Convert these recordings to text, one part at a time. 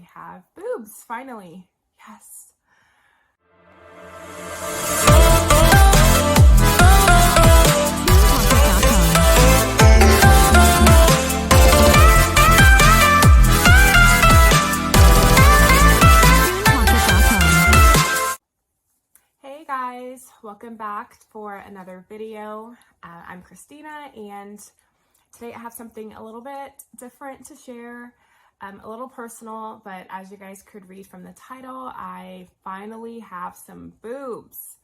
I have boobs, finally. Yes. Hey guys, welcome back for another video. I'm Christina, and today I have something a little bit different to share, a little personal, but as you guys could read from the title, I finally have some boobs.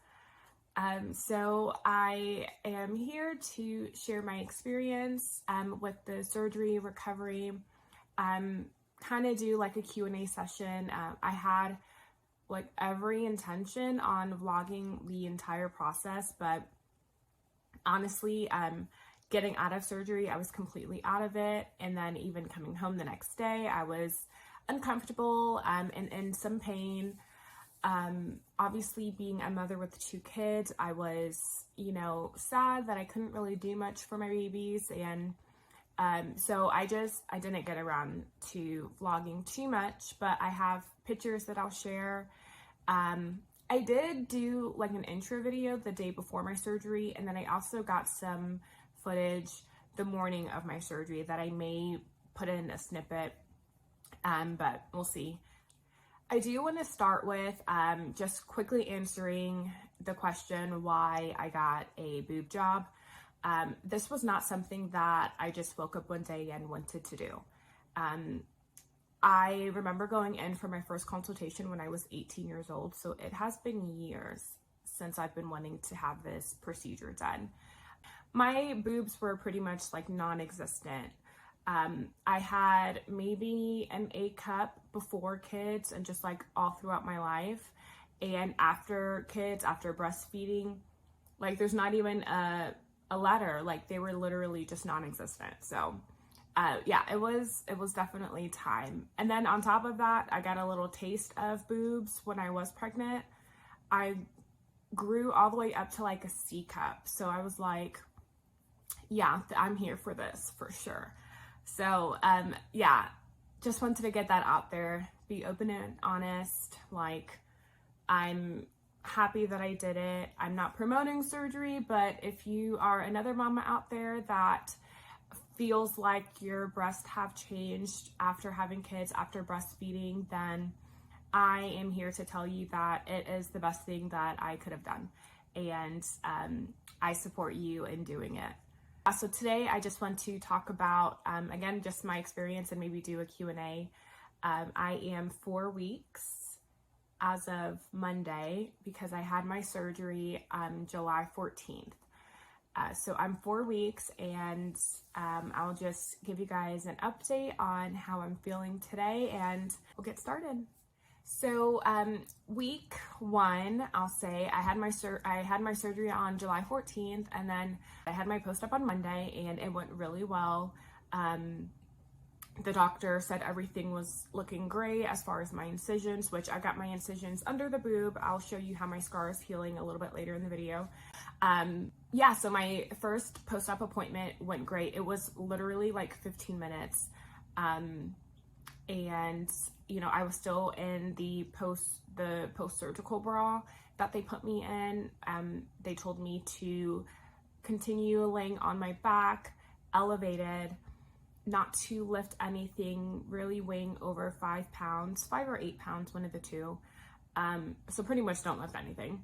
So I am here to share my experience with the surgery recovery, kind of do like a Q&A session. I had like every intention on vlogging the entire process, but honestly, getting out of surgery, I was completely out of it. And then even coming home the next day, I was uncomfortable and in some pain. Obviously being a mother with 2 kids, I was, sad that I couldn't really do much for my babies. And so I didn't get around to vlogging too much, but I have pictures that I'll share. I did do like an intro video the day before my surgery, and then I also got some footage the morning of my surgery that I may put in a snippet, but we'll see. I do want to start with just quickly answering the question why I got a boob job. This was not something that I just woke up one day and wanted to do. I remember going in for my first consultation when I was 18 years old, so it has been years since I've been wanting to have this procedure done. My boobs were pretty much like non-existent. I had maybe an A cup before kids and just like all throughout my life. And after kids, after breastfeeding, like there's not even a letter, like they were literally just non-existent. So yeah, it was definitely time. And then on top of that, I got a little taste of boobs when I was pregnant. I grew all the way up to like a C cup. So I was like, yeah, I'm here for this for sure. So yeah, just wanted to get that out there, be open and honest. Like, I'm happy that I did it. I'm not promoting surgery, but if you are another mama out there that feels like your breasts have changed after having kids, after breastfeeding, then I am here to tell you that it is the best thing that I could have done. And I support you in doing it. So today I just want to talk about, again, just my experience and maybe do a Q&A. I am 4 weeks as of Monday because I had my surgery July 14th. So I'm 4 weeks, and I'll just give you guys an update on how I'm feeling today, and we'll get started. So week 1, I'll say I had my surgery on July 14th, and then I had my post-op on Monday, and it went really well. The doctor said everything was looking great as far as my incisions, which I got my incisions under the boob. I'll show you how my scar is healing a little bit later in the video. Yeah, so my first post-op appointment went great. It was literally like 15 minutes. And I was still in the post-surgical bra that they put me in. They told me to continue laying on my back, elevated, not to lift anything really weighing over 5 pounds, 5 or 8 pounds, one of the two. So pretty much don't lift anything.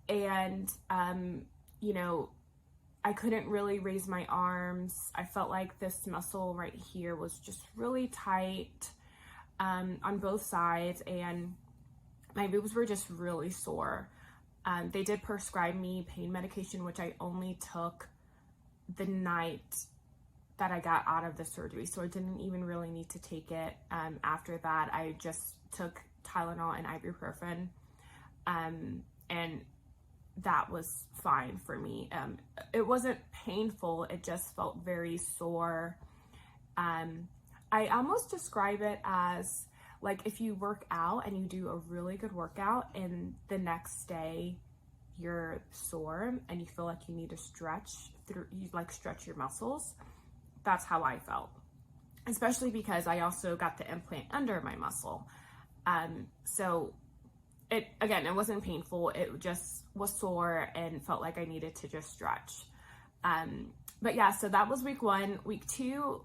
And, I couldn't really raise my arms. I felt like this muscle right here was just really tight on both sides, and my boobs were just really sore. They did prescribe me pain medication, which I only took the night that I got out of the surgery, so I didn't even really need to take it. After that, I just took Tylenol and ibuprofen, and that was fine for me. It wasn't painful, it just felt very sore. I almost describe it as like if you work out and you do a really good workout and the next day you're sore and you feel like you need to stretch your muscles. That's how I felt. especially because I also got the implant under my muscle. So it wasn't painful. It just was sore and felt like I needed to just stretch. But yeah, so that was week 1. Week 2,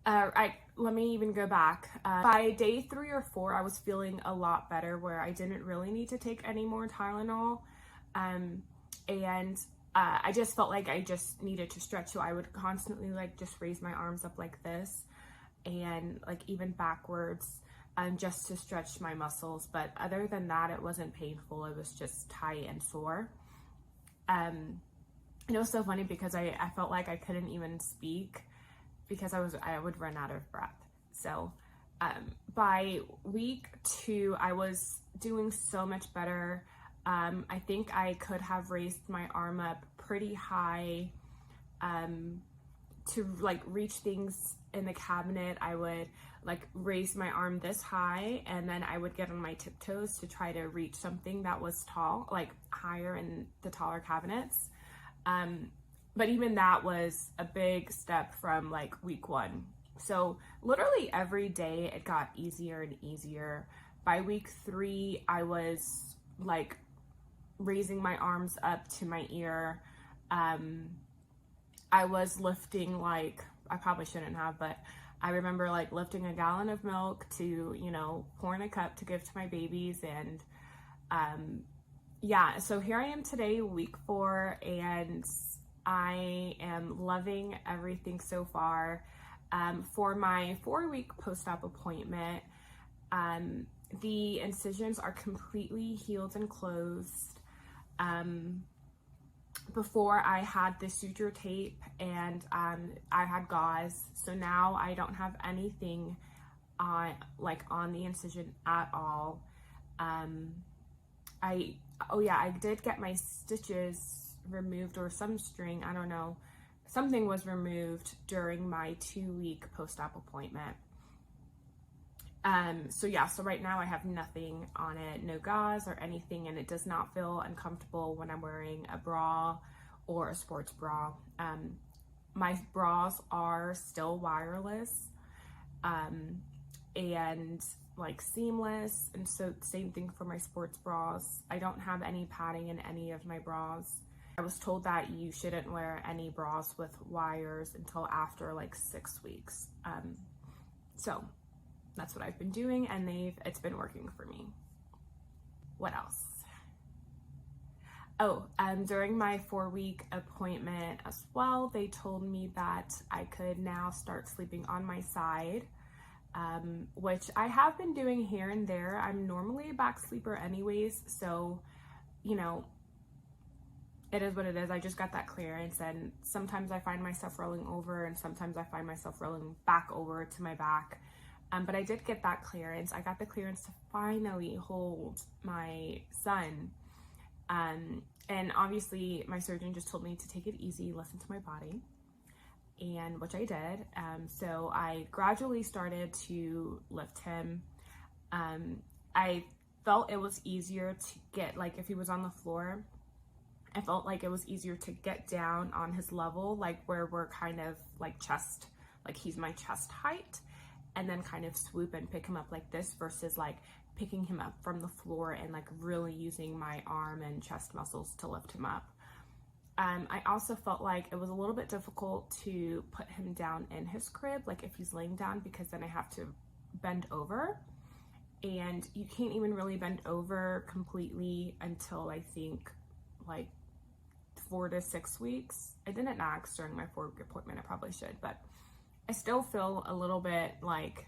let me even go back. By day 3 or 4, I was feeling a lot better, where I didn't really need to take any more Tylenol. I just felt like I just needed to stretch. So I would constantly like just raise my arms up like this, and like even backwards, just to stretch my muscles. But other than that, it wasn't painful. It was just tight and sore. And it was so funny because I felt like I couldn't even speak because I would run out of breath. So by week 2, I was doing so much better. I think I could have raised my arm up pretty high to like reach things in the cabinet. I would like raise my arm this high, and then I would get on my tiptoes to try to reach something that was tall, like higher in the taller cabinets. But even that was a big step from like week 1. So literally every day it got easier and easier. By week 3, I was like raising my arms up to my ear. I was lifting, like, I probably shouldn't have, but I remember like lifting a gallon of milk to, pour in a cup to give to my babies. And yeah, so here I am today, week 4, and I am loving everything so far. For my 4-week post-op appointment, the incisions are completely healed and closed. Before I had the suture tape and I had gauze, so now I don't have anything on the incision at all. I did get my stitches removed, or some string, I don't know, something was removed during my 2-week post-op appointment. So right now I have nothing on it, no gauze or anything, and it does not feel uncomfortable when I'm wearing a bra or a sports bra. My bras are still wireless, and like seamless, and so same thing for my sports bras. I don't have any padding in any of my bras. I was told that you shouldn't wear any bras with wires until after like 6 weeks. So that's what I've been doing, and it's been working for me. What else? During my 4-week appointment as well, they told me that I could now start sleeping on my side, which I have been doing here and there. I'm normally a back sleeper anyways, so, it is what it is. I just got that clearance, and sometimes I find myself rolling over, and sometimes I find myself rolling back over to my back. But I did get that clearance. I got the clearance to finally hold my son. And obviously my surgeon just told me to take it easy, listen to my body, and which I did. So I gradually started to lift him. I felt it was easier to get, like if he was on the floor, I felt like it was easier to get down on his level, like where we're kind of like chest, like he's my chest height, and then kind of swoop and pick him up like this, versus like picking him up from the floor and like really using my arm and chest muscles to lift him up. I also felt like it was a little bit difficult to put him down in his crib, like if he's laying down, because then I have to bend over, and you can't even really bend over completely until I think like 4 to 6 weeks. I didn't ask during my 4-week appointment, I probably should, but I still feel a little bit like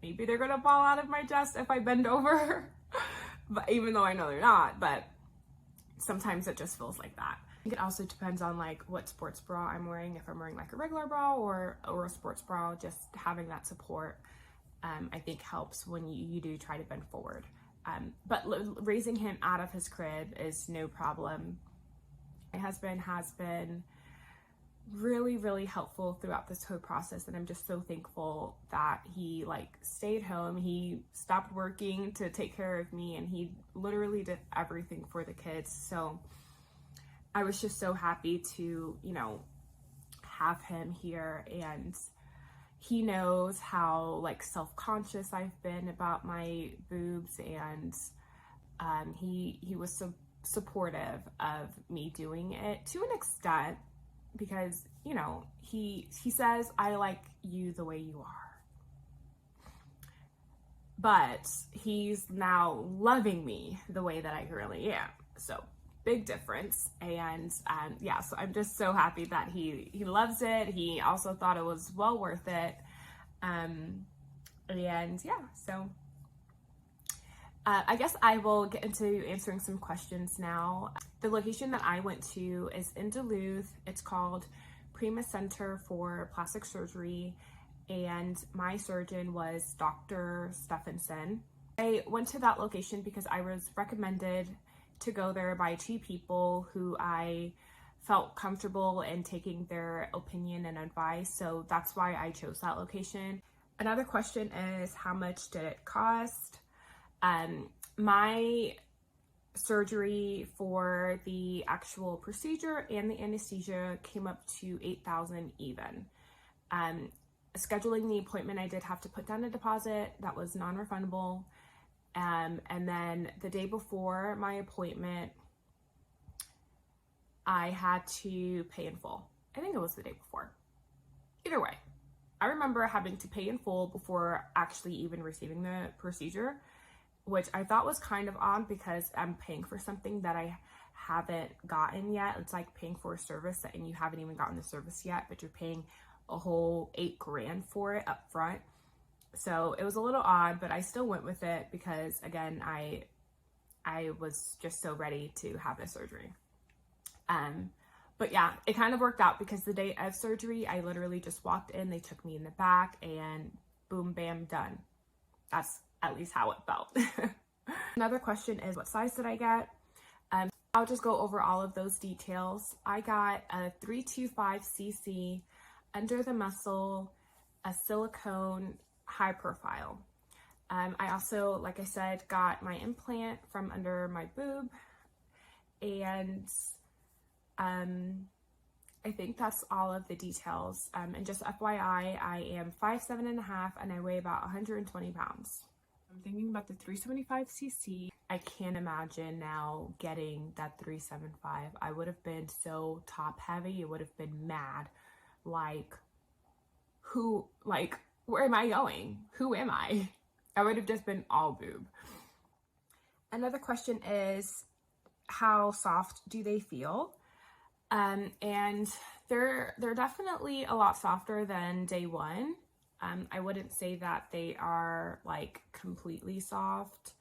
maybe they're gonna fall out of my chest if I bend over, but even though I know they're not, but sometimes it just feels like that. I think it also depends on like what sports bra I'm wearing. If I'm wearing like a regular bra or a sports bra, just having that support, I think helps when you do try to bend forward. But raising him out of his crib is no problem. My husband has been really, really helpful throughout this whole process, and I'm just so thankful that he like stayed home. He stopped working to take care of me, and he literally did everything for the kids. So I was just so happy to, have him here, and he knows how like self-conscious I've been about my boobs, and he was so supportive of me doing it to an extent, because, you know, he says, I like you the way you are, but he's now loving me the way that I really am. So big difference. And yeah, so I'm just so happy that he loves it. He also thought it was well worth it. And yeah, so I guess I will get into answering some questions now. The location that I went to is in Duluth. It's called Prima Center for Plastic Surgery, and my surgeon was Dr. Stephenson. I went to that location because I was recommended to go there by 2 people who I felt comfortable in taking their opinion and advice, so that's why I chose that location. Another question is, how much did it cost? My surgery for the actual procedure and the anesthesia came up to $8,000 even. Scheduling the appointment, I did have to put down a deposit that was non-refundable. And then the day before my appointment, I had to pay in full. I think it was the day before. Either way, I remember having to pay in full before actually even receiving the procedure, which I thought was kind of odd because I'm paying for something that I haven't gotten yet. It's like paying for a service and you haven't even gotten the service yet, but you're paying a whole $8 grand for it up front. So it was a little odd, but I still went with it because, again, I was just so ready to have this surgery. But yeah, it kind of worked out because the day of surgery, I literally just walked in, they took me in the back, and boom, bam, done. That's at least how it felt. Another question is, what size did I get? I'll just go over all of those details. I got a 325cc under the muscle, a silicone, high profile. I also, like I said, got my implant from under my boob, and I think that's all of the details. And just FYI, I am 5'7.5" and I weigh about 120 pounds. I'm thinking about the 375cc. I can't imagine now getting that 375. I would have been so top heavy. It would have been mad. Like, where am I going? Who am I? I would have just been all boob. Another question is, how soft do they feel? And they're definitely a lot softer than day one. I wouldn't say that they are like completely soft.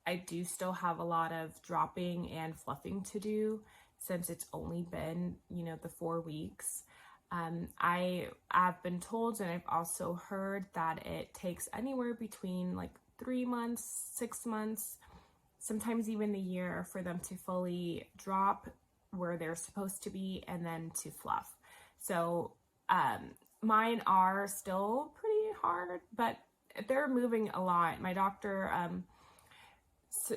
I do still have a lot of dropping and fluffing to do since it's only been, you know, the 4 weeks. I've been told, and I've also heard, that it takes anywhere between like 3 months, 6 months, sometimes even a year for them to fully drop where they're supposed to be and then to fluff. So mine are still pretty hard, but they're moving a lot. My doctor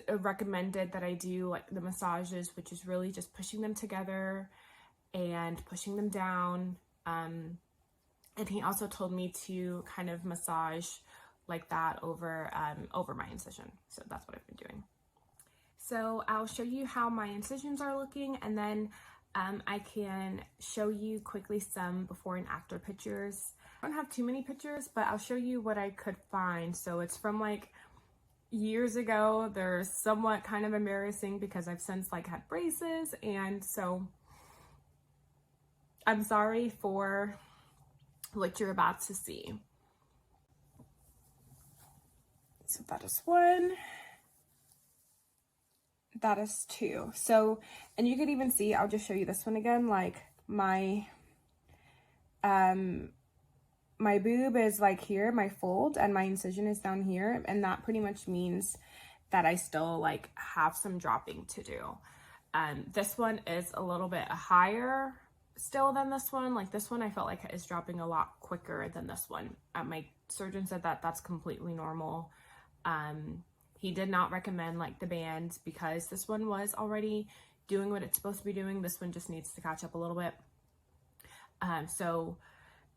recommended that I do like the massages, which is really just pushing them together and pushing them down. And he also told me to kind of massage like that over my incision. So that's what I've been doing. So I'll show you how my incisions are looking, and then I can show you quickly some before and after pictures. I don't have too many pictures, but I'll show you what I could find. So it's from like years ago. They're somewhat kind of embarrassing because I've since like had braces, and so I'm sorry for what you're about to see. So that is 1. That is 2. So, and you could even see, I'll just show you this one again, like my my boob is like here, my fold, and my incision is down here, and that pretty much means that I still like have some dropping to do. This one is a little bit higher still than this one. Like this one I felt like is dropping a lot quicker than this one. My surgeon said that that's completely normal. He did not recommend like the band because this one was already doing what it's supposed to be doing. This one just needs to catch up a little bit. So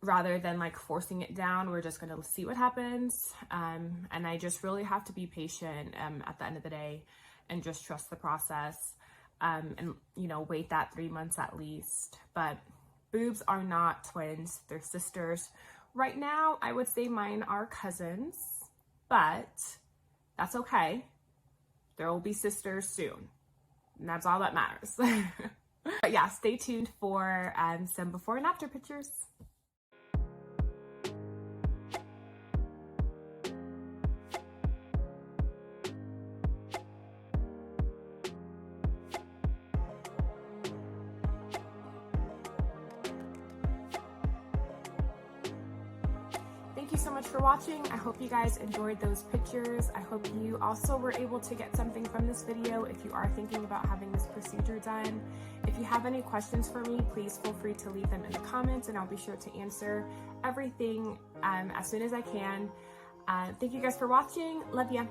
rather than like forcing it down. We're just gonna see what happens. And I just really have to be patient at the end of the day and just trust the process, and you know, wait that 3 months at least. But boobs are not twins, they're sisters. Right now, I would say mine are cousins, but that's okay. There will be sisters soon, and that's all that matters. But yeah, stay tuned for some before and after pictures. Thank you so much for watching. I hope you guys enjoyed those pictures. I hope you also were able to get something from this video if you are thinking about having this procedure done. If you have any questions for me, please feel free to leave them in the comments and I'll be sure to answer everything as soon as I can. Thank you guys for watching. Love ya.